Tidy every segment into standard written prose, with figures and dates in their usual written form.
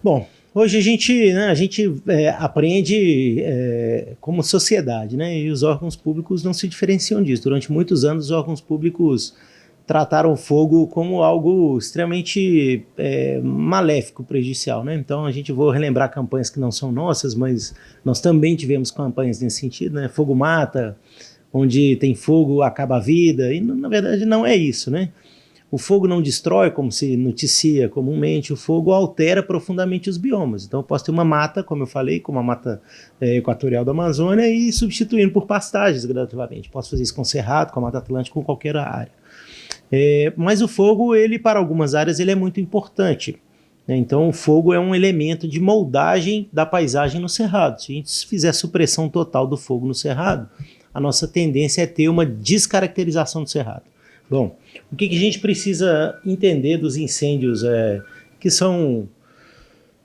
Bom, hoje a gente aprende como sociedade, né? E os órgãos públicos não se diferenciam disso. Durante muitos anos, os órgãos públicos trataram o fogo como algo extremamente maléfico, prejudicial, né? Então, a gente vou relembrar campanhas que não são nossas, mas nós também tivemos campanhas nesse sentido, né? Fogo mata, onde tem fogo acaba a vida, e na verdade não é isso, né? O fogo não destrói, como se noticia comumente, o fogo altera profundamente os biomas. Então eu posso ter uma mata, como eu falei, como a mata equatorial da Amazônia, e substituindo por pastagens gradativamente. Posso fazer isso com o Cerrado, com a Mata Atlântica, com qualquer área. Mas o fogo, ele para algumas áreas, ele é muito importante. Né? Então o fogo é um elemento de moldagem da paisagem no Cerrado. Se a gente fizer supressão total do fogo no Cerrado, a nossa tendência é ter uma descaracterização do Cerrado. Bom, o que a gente precisa entender dos incêndios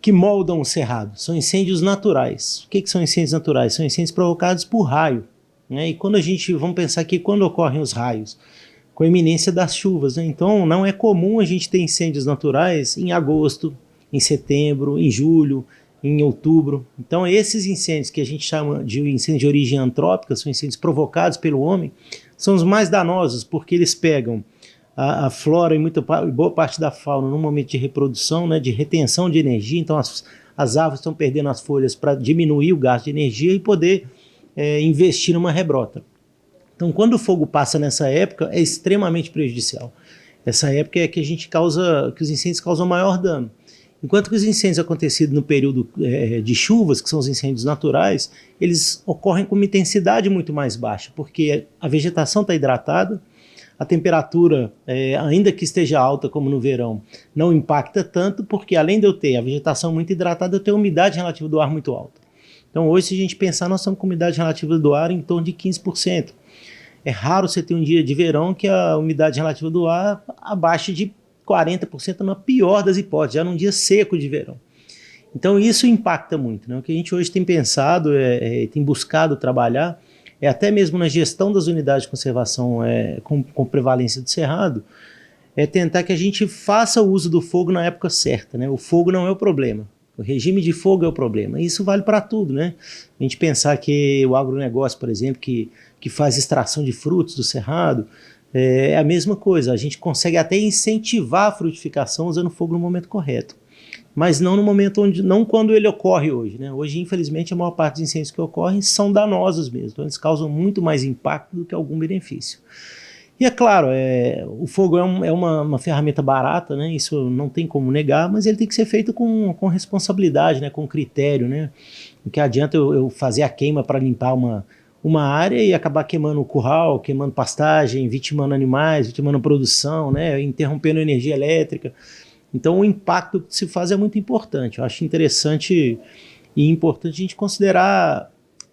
que moldam o cerrado? São incêndios naturais. O que são incêndios naturais? São incêndios provocados por raio. Né? E vamos pensar aqui quando ocorrem os raios, com a iminência das chuvas. Né? Então não é comum a gente ter incêndios naturais em agosto, em setembro, em julho, em outubro. Então esses incêndios que a gente chama de incêndios de origem antrópica, são incêndios provocados pelo homem, são os mais danosos, porque eles pegam a flora e boa parte da fauna no momento de reprodução, né, de retenção de energia. Então as árvores estão perdendo as folhas para diminuir o gasto de energia e poder investir numa rebrota. Então quando o fogo passa nessa época, é extremamente prejudicial. Essa época é que que os incêndios causam maior dano. Enquanto que os incêndios acontecidos no período de chuvas, que são os incêndios naturais, eles ocorrem com uma intensidade muito mais baixa, porque a vegetação está hidratada, a temperatura, ainda que esteja alta como no verão, não impacta tanto, porque além de eu ter a vegetação muito hidratada, eu tenho a umidade relativa do ar muito alta. Então hoje, se a gente pensar, nós estamos com umidade relativa do ar em torno de 15%. É raro você ter um dia de verão que a umidade relativa do ar abaixe de 40% na pior das hipóteses, já num dia seco de verão. Então isso impacta muito. Né? O que a gente hoje tem pensado, tem buscado trabalhar, é até mesmo na gestão das unidades de conservação com prevalência do cerrado, é tentar que a gente faça o uso do fogo na época certa. Né? O fogo não é o problema, o regime de fogo é o problema. E isso vale para tudo. Né? A gente pensar que o agronegócio, por exemplo, que faz extração de frutos do cerrado, é a mesma coisa, a gente consegue até incentivar a frutificação usando fogo no momento correto, mas não no momento não quando ele ocorre hoje. Né? Hoje, infelizmente, a maior parte dos incêndios que ocorrem são danosos mesmo, então eles causam muito mais impacto do que algum benefício. E é claro, o fogo é uma ferramenta barata, né? Isso não tem como negar, mas ele tem que ser feito com responsabilidade, né? Com critério. Né? O que adianta eu fazer a queima para limpar uma área e acabar queimando o curral, queimando pastagem, vitimando animais, vitimando a produção, né, interrompendo a energia elétrica. Então o impacto que se faz é muito importante. Eu acho interessante e importante a gente considerar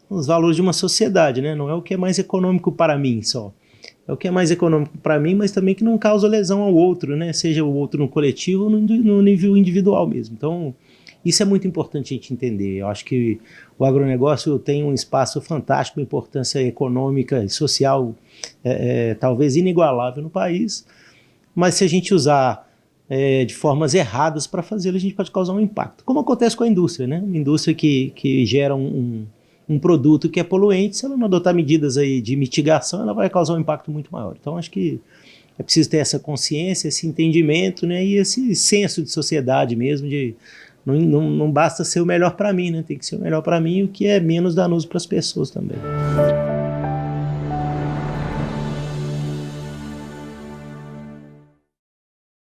os valores de uma sociedade, né? Não é o que é mais econômico para mim só. É o que é mais econômico para mim, mas também que não causa lesão ao outro, né? Seja o outro no coletivo ou no nível individual mesmo. Então isso é muito importante a gente entender. Eu acho que o agronegócio tem um espaço fantástico, uma importância econômica e social talvez inigualável no país, mas se a gente usar de formas erradas para fazê-lo, a gente pode causar um impacto. Como acontece com a indústria, né? Uma indústria que gera um produto que é poluente, se ela não adotar medidas aí de mitigação, ela vai causar um impacto muito maior. Então acho que é preciso ter essa consciência, esse entendimento, né? E esse senso de sociedade mesmo, de não basta ser o melhor para mim, né? Tem que ser o melhor para mim e o que é menos danoso para as pessoas também.